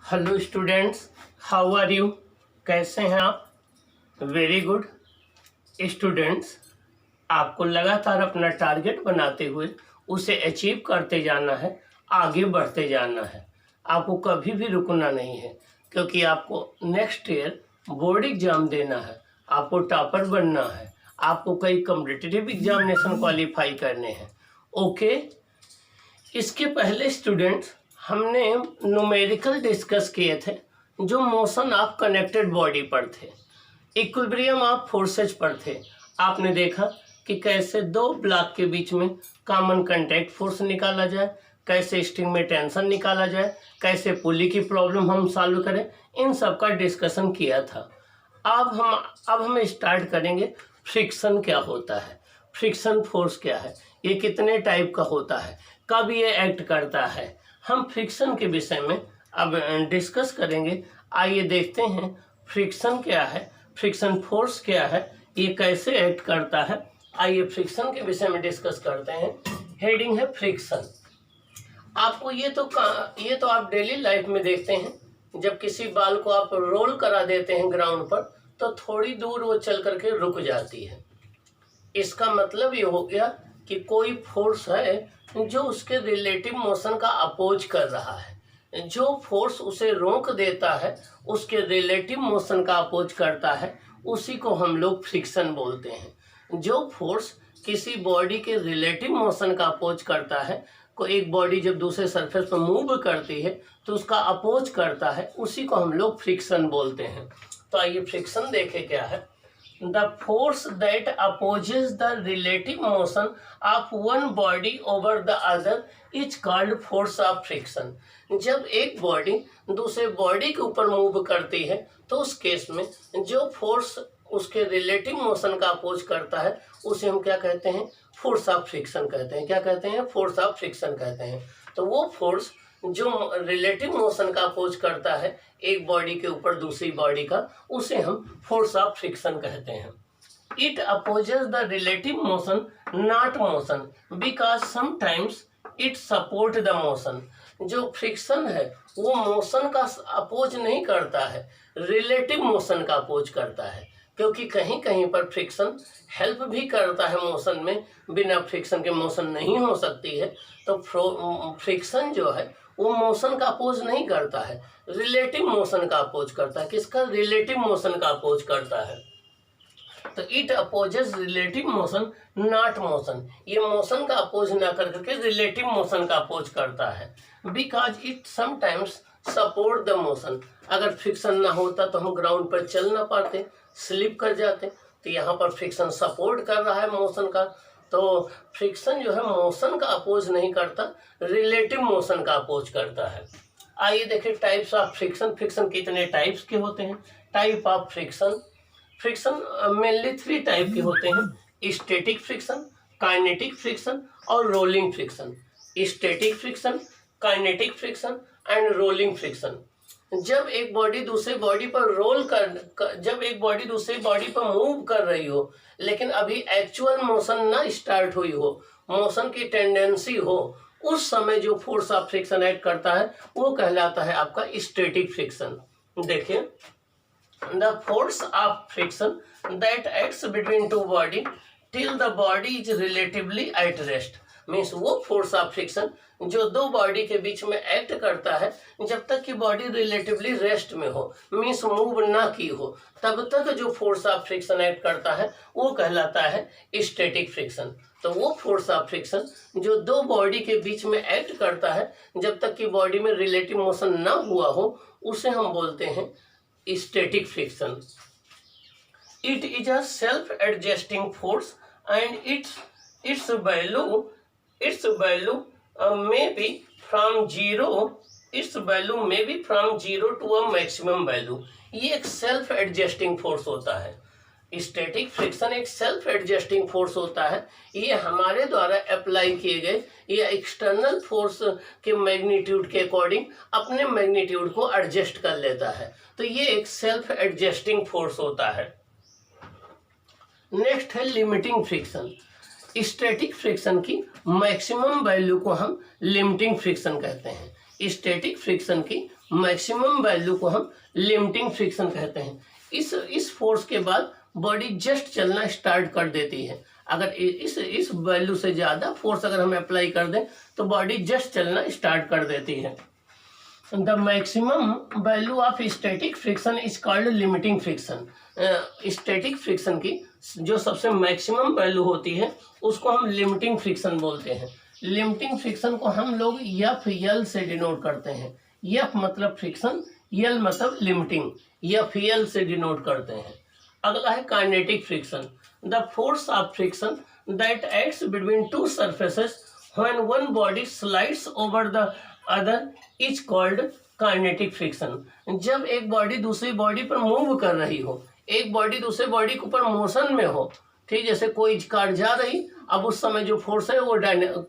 Hello students, how are you? कैसे हैं आप? Very good students. आपको लगातार अपना टारगेट बनाते हुए उसे अचीव करते जाना है, आगे बढ़ते जाना है। आपको कभी भी रुकना नहीं है, क्योंकि आपको नेक्स्ट ईयर बोर्ड एग्जाम देना है, आपको टॉपर बनना है, आपको कई कॉम्पिटिटिव एग्जामिनेशन क्वालिफाई करने हैं। ओके, इसके पहले स्टूडेंट्स हमने न्यूमेरिकल डिस्कस किए थे, जो मोशन ऑफ कनेक्टेड बॉडी पर थे, इक्विलिब्रियम ऑफ फोर्सेज पर थे। आपने देखा कि कैसे दो ब्लॉक के बीच में कॉमन कांटेक्ट फोर्स निकाला जाए, कैसे स्ट्रिंग में टेंशन निकाला जाए, कैसे पुली की प्रॉब्लम हम सॉल्व करें, इन सब का डिस्कशन किया था। अब हम स्टार्ट करेंगे फ्रिक्शन क्या होता है, फ्रिक्शन फोर्स क्या है, ये कितने टाइप का होता है, कब ये एक्ट करता है। हम फ्रिक्शन के विषय में अब डिस्कस करेंगे। आइए देखते हैं फ्रिक्शन क्या है, फ्रिक्शन फोर्स क्या है, ये कैसे एक्ट करता है। आइए फ्रिक्शन के विषय में डिस्कस करते हैं। हेडिंग है फ्रिक्शन। आपको ये तो आप डेली लाइफ में देखते हैं, जब किसी बाल को आप रोल करा देते हैं ग्राउंड पर, तो थोड़ी दूर वो चल करके रुक जाती है। इसका मतलब ये हो गया कि कोई फोर्स है जो उसके रिलेटिव मोशन का अपोज कर रहा है। जो फोर्स उसे रोक देता है, उसके रिलेटिव मोशन का अपोज करता है, उसी को हम लोग फ्रिक्शन बोलते हैं। जो फोर्स किसी बॉडी के रिलेटिव मोशन का अपोज करता है, को एक बॉडी जब दूसरे सरफेस पर मूव करती है तो उसका अपोज करता है, उसी को हम लोग फ्रिक्शन बोलते हैं। तो आइए फ्रिक्शन देखें क्या है। The force that opposes the relative motion of one body over the other is called force of friction. जब एक बॉडी दूसरे बॉडी के ऊपर मूव करती है, तो उस केस में जो फोर्स उसके रिलेटिव मोशन का अपोज करता है, उसे हम क्या कहते हैं? फोर्स ऑफ फ्रिक्शन कहते हैं। क्या कहते हैं? फोर्स ऑफ फ्रिक्शन कहते हैं। तो वो फोर्स जो रिलेटिव मोशन का अपोज करता है एक बॉडी के ऊपर दूसरी बॉडी का, उसे हम फोर्स ऑफ फ्रिक्शन कहते हैं। It opposes the relative motion not motion because sometimes it support the motion. जो फ्रिक्शन है वो मोशन का अपोज नहीं करता है, रिलेटिव मोशन का अपोज करता है, क्योंकि कहीं कहीं पर फ्रिक्शन हेल्प भी करता है मोशन में। बिना फ्रिक्शन के मोशन नहीं हो सकती है। तो फ्रिक्शन जो है वो मोशन का अपोज नहीं करता है, रिलेटिव मोशन का अपोज करता है। किसका? रिलेटिव मोशन का अपोज करता है। तो it opposes relative motion not motion, ये मोशन का अपोज ना करके रिलेटिव मोशन का अपोज करता है। Because it sometimes support the motion. अगर फ्रिक्शन ना होता तो हम ग्राउंड पर चल ना पाते, स्लिप कर जाते। तो यहाँ पर फ्रिक्शन सपोर्ट कर रहा है मोशन का। तो फ्रिक्शन जो है मोशन का अपोज नहीं करता, रिलेटिव मोशन का अपोज करता है। आइए देखिए टाइप्स ऑफ फ्रिक्शन। फ्रिक्शन कितने टाइप्स के होते हैं? Type of friction. Friction mainly 3 type के होते हैं: स्टैटिक फ्रिक्शन, काइनेटिक फ्रिक्शन और rolling friction. Static friction, kinetic friction and rolling friction. जब एक बॉडी दूसरे बॉडी पर जब एक बॉडी दूसरी बॉडी पर मूव कर रही हो, लेकिन अभी एक्चुअल मोशन ना स्टार्ट हुई हो, मोशन की टेंडेंसी हो, उस समय जो फोर्स ऑफ फ्रिक्शन एक्ट करता है वो कहलाता है आपका स्टैटिक फ्रिक्शन। देखिए, the force of friction that acts between two body till the body is relatively at rest means वो फोर्स ऑफ फ्रिक्शन जो दो बॉडी के बीच में एक्ट करता है जब तक कि बॉडी रिलेटिवली रेस्ट में हो, मीन्स मूव ना की हो, तब तक जो फोर्स ऑफ फ्रिक्शन एक्ट करता है वो कहलाता है स्टैटिक फ्रिक्शन। तो वो फोर्स ऑफ फ्रिक्शन जो दो बॉडी के बीच में एक्ट करता है जब तक कि बॉडी में रिलेटिव मोशन ना हुआ हो, उसे हम बोलते हैं static friction. It is a self-adjusting force and its value may be from zero. Its value may be from 0 to a maximum value. ये एक सेल्फ एडजस्टिंग फोर्स होता है। स्टैटिक फ्रिक्शन एक सेल्फ एडजस्टिंग फोर्स होता है। ये हमारे द्वारा अप्लाई किए गए ये एक्सटर्नल फोर्स के मैग्नीट्यूड के अकॉर्डिंग अपने मैग्नीट्यूड को एडजस्ट कर लेता है। तो ये एक सेल्फ एडजस्टिंग फोर्स होता है। नेक्स्ट है लिमिटिंग फ्रिक्शन। स्टैटिक फ्रिक्शन की मैक्सिमम वैल्यू को हम लिमिटिंग फ्रिक्शन कहते हैं। स्टैटिक फ्रिक्शन की मैक्सिमम वैल्यू को हम लिमिटिंग फ्रिक्शन कहते हैं। इस फोर्स के बाद बॉडी जस्ट चलना स्टार्ट कर देती है। अगर इस वैल्यू से ज़्यादा फोर्स अगर हम अप्लाई कर दें तो बॉडी जस्ट चलना स्टार्ट कर देती है। The maximum value of static friction is called limiting friction. Static friction की जो सबसे मैक्सिमम वैल्यू होती है उसको हम लिमिटिंग फ्रिक्शन बोलते हैं। लिमिटिंग फ्रिक्शन को हम लोग एफ एल से डिनोट करते हैं। एफ मतलब फ्रिक्शन, एल मतलब लिमिटिंग, एफ एल से डिनोट करते हैं। अगला है kinetic friction. The force of friction that acts between two surfaces when one body slides over the other is called kinetic friction. जब एक बॉडी दूसरी बॉडी पर मूव कर रही हो, एक बॉडी दूसरे बॉडी के ऊपर मोशन में हो, ठीक, जैसे कोई कार जा रही, अब उस समय जो फोर्स है वो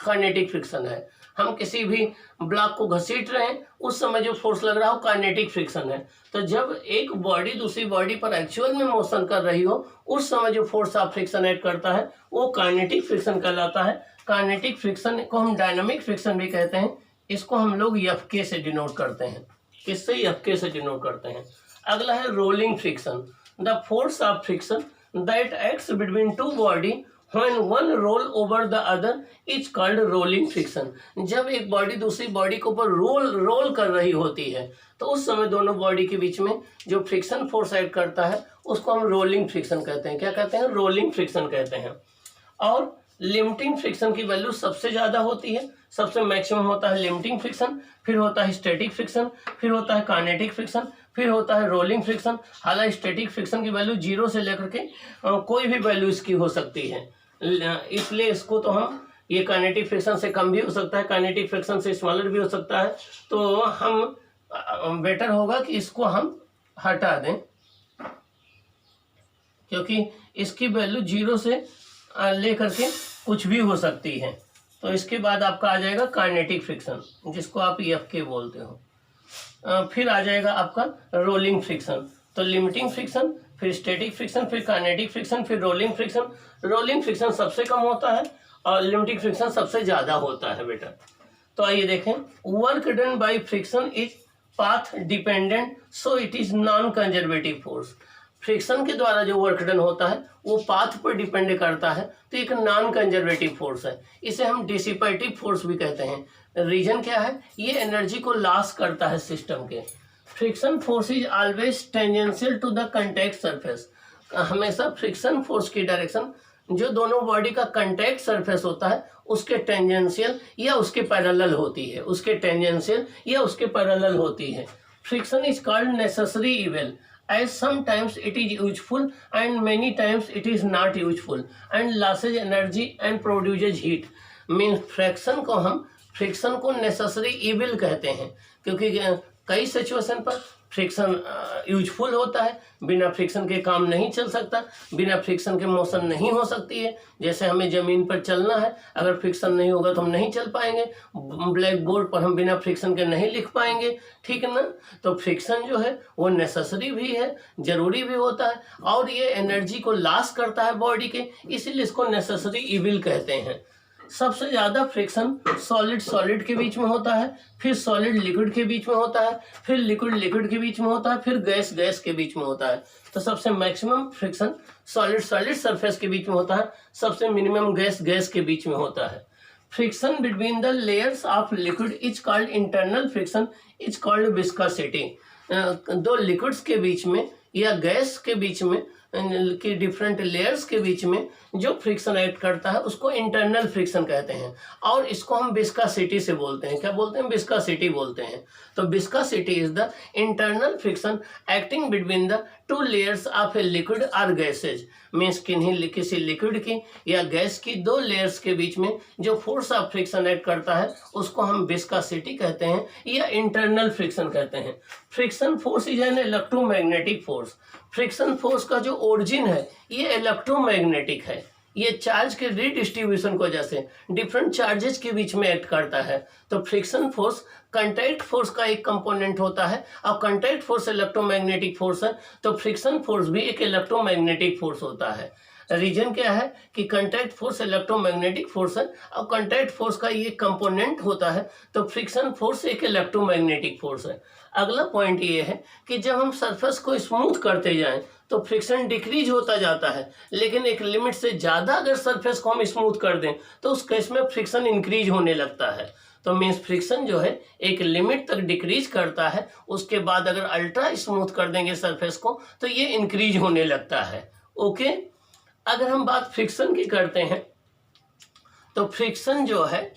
काइनेटिक फ्रिक्शन है। हम किसी भी ब्लॉक को घसीट रहे हैं, उस समय जो फोर्स लग रहा हो काइनेटिक फ्रिक्शन है। तो जब एक बॉडी दूसरी बॉडी पर एक्चुअल में मोशन कर रही हो, उस समय जो फोर्स ऑफ फ्रिक्शन ऐड करता है वो काइनेटिक फ्रिक्शन कहलाता है। काइनेटिक फ्रिक्शन को हम डायनामिक फ्रिक्शन भी कहते हैं। इसको हम लोग एफ के से डिनोट करते हैं। किससे? एफ के से डिनोट करते हैं। अगला है rolling friction. The force of friction that acts between two body when one roll over the other is called rolling friction। जब एक बॉडी दूसरी बॉडी के ऊपर रोल कर रही होती है तो उस समय दोनों बॉडी के बीच में जो फ्रिक्शन फोर्स ऐड करता है उसको हम रोलिंग फ्रिक्शन कहते हैं। क्या कहते हैं? रोलिंग फ्रिक्शन कहते हैं। और लिमिटिंग फ्रिक्शन की वैल्यू सबसे ज़्यादा होती है, सबसे मैक्सिमम होता है लिमिटिंग फ्रिक्शन, फिर होता है स्टैटिक फ्रिक्शन, फिर होता है काइनेटिक फ्रिक्शन, फिर होता है रोलिंग फ्रिक्शन। हालांकि स्टैटिक फ्रिक्शन की वैल्यू 0 से लेकर के कोई भी वैल्यू इसकी हो सकती है, इसलिए इसको तो हम ये काइनेटिक फ्रिक्शन से कम भी हो सकता है, काइनेटिक फ्रिक्शन से स्मॉलर भी हो सकता है। तो हम बेटर होगा कि इसको हम हटा दें, क्योंकि इसकी वैल्यू 0 से लेकर के कुछ भी हो सकती है। तो इसके बाद आपका आ जाएगा काइनेटिक फ्रिक्शन, जिसको आप एफ के बोलते हो। फिर आ जाएगा आपका रोलिंग फ्रिक्शन। तो लिमिटिंग फ्रिक्शन, फिर स्टैटिक फ्रिक्शन, फिर काइनेटिक फ्रिक्शन, फिर रोलिंग फ्रिक्शन। रोलिंग फ्रिक्शन सबसे कम होता है और लिमिटिंग फ्रिक्शन सबसे ज़्यादा होता है बेटा। तो आइए देखें, work done by friction is path dependent so it is non conservative force. Friction के द्वारा जो वर्क डन होता है वो पाथ पर डिपेंड करता है, तो एक नॉन कंजर्वेटिव फोर्स है। इसे हम डिसिपेटिव फोर्स भी कहते हैं। रीजन क्या है? ये एनर्जी को लॉस करता है सिस्टम के। Friction force is always tangential to the contact surface. हमेशा फ्रिक्शन फोर्स की डायरेक्शन जो दोनों बॉडी का कंटैक्ट सरफेस होता है उसके टेंजेंशियल या उसके पैरेलल होती है, उसके टेंजेंशियल या उसके पैरेलल होती है। Friction is called necessary evil as sometimes it is useful and many times it is not useful and losses energy and produces heat। Means friction को नेसेसरी इविल कहते हैं, क्योंकि कई सिचुएशन पर फ्रिक्शन यूजफुल होता है। बिना फ्रिक्शन के काम नहीं चल सकता, बिना फ्रिक्शन के मोशन नहीं हो सकती है। जैसे हमें ज़मीन पर चलना है, अगर फ्रिक्शन नहीं होगा तो हम नहीं चल पाएंगे। ब्लैक बोर्ड पर हम बिना फ्रिक्शन के नहीं लिख पाएंगे, ठीक है ना। तो फ्रिक्शन जो है वो नेसेसरी भी है, ज़रूरी भी होता है, और ये एनर्जी को लॉस करता है बॉडी के, इसीलिए इसको नेसेसरी इविल कहते हैं। सबसे ज़्यादा फ्रिक्शन सॉलिड के बीच में होता है, फिर सॉलिड लिक्विड के बीच में होता है, फिर लिक्विड के बीच में होता है, फिर गैस के बीच में होता है। तो सबसे मैक्सिमम फ्रिक्शन सॉलिड सरफेस के बीच में होता है, सबसे मिनिमम गैस के बीच में होता है। Friction between the layers of liquid is called internal friction is called viscosity. दो लिक्विड्स के बीच में या गैस के बीच में कि डिफरेंट लेयर्स के बीच में जो फ्रिक्शन एक्ट करता है उसको इंटरनल फ्रिक्शन कहते हैं, और इसको हम विस्कोसिटी से बोलते हैं। क्या बोलते हैं? विस्कोसिटी बोलते हैं। तो viscosity is the internal friction acting between the two layers of a liquid और गैसेज। मीन्स किसी लिक्विड की या गैस की दो लेयर्स के बीच में जो फोर्स ऑफ फ्रिक्शन एक्ट करता है उसको हम विस्कोसिटी कहते हैं या इंटरनल फ्रिक्शन कहते हैं। Friction force is an electromagnetic force. Friction force का जो ओरिजिन है ये इलेक्ट्रोमैग्नेटिक है। ये चार्ज के रीडिस्ट्रीब्यूशन को वजह से डिफरेंट चार्जेस के बीच में एक्ट करता है। तो फ्रिक्शन फोर्स कंटैक्ट फोर्स का एक कंपोनेंट होता है, और कंटैक्ट फोर्स इलेक्ट्रोमैग्नेटिक फोर्स है, तो फ्रिक्शन फोर्स भी एक इलेक्ट्रोमैग्नेटिक फोर्स होता है। रीजन क्या है कि कांटेक्ट फोर्स इलेक्ट्रोमैग्नेटिक फोर्स है, और कांटेक्ट फोर्स का ये कंपोनेंट होता है, तो फ्रिक्शन फोर्स एक इलेक्ट्रोमैग्नेटिक फोर्स है। अगला पॉइंट ये है कि जब हम सरफेस को स्मूथ करते जाएं तो फ्रिक्शन डिक्रीज होता जाता है, लेकिन एक लिमिट से ज़्यादा अगर सरफेस को हम स्मूथ कर दें तो उस केस में फ्रिक्शन इंक्रीज होने लगता है। तो मीन्स फ्रिक्शन जो है एक लिमिट तक डिक्रीज करता है, उसके बाद अगर अल्ट्रा स्मूथ कर देंगे सरफेस को तो ये इंक्रीज होने लगता है। ओके, अगर हम बात फ्रिक्शन की करते हैं तो फ्रिक्शन जो है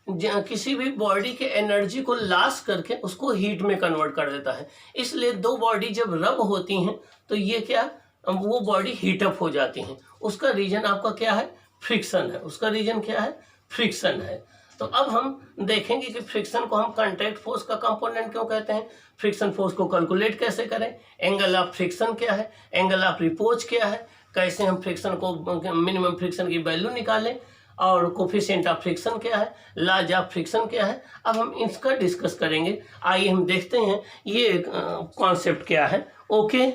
किसी भी बॉडी के एनर्जी को लॉस करके उसको हीट में कन्वर्ट कर देता है। इसलिए दो बॉडी जब रब होती हैं तो ये क्या, वो बॉडी हीटअप हो जाती हैं। उसका रीजन आपका क्या है, फ्रिक्शन है। उसका रीजन क्या है, फ्रिक्शन है। तो अब हम देखेंगे कि फ्रिक्शन को हम कांटेक्ट फोर्स का कंपोनेंट क्यों कहते हैं, फ्रिक्शन फोर्स को कैलकुलेट कैसे करें, एंगल ऑफ फ्रिक्शन क्या है, एंगल ऑफ रिपोज क्या है, कैसे हम फ्रिक्शन को मिनिमम फ्रिक्शन की वैल्यू निकालें, और कोफिशिएंट ऑफ फ्रिक्शन क्या है, लॉज ऑफ फ्रिक्शन क्या है। अब हम इसका डिस्कस करेंगे। आइए हम देखते हैं ये कॉन्सेप्ट क्या है। ओके।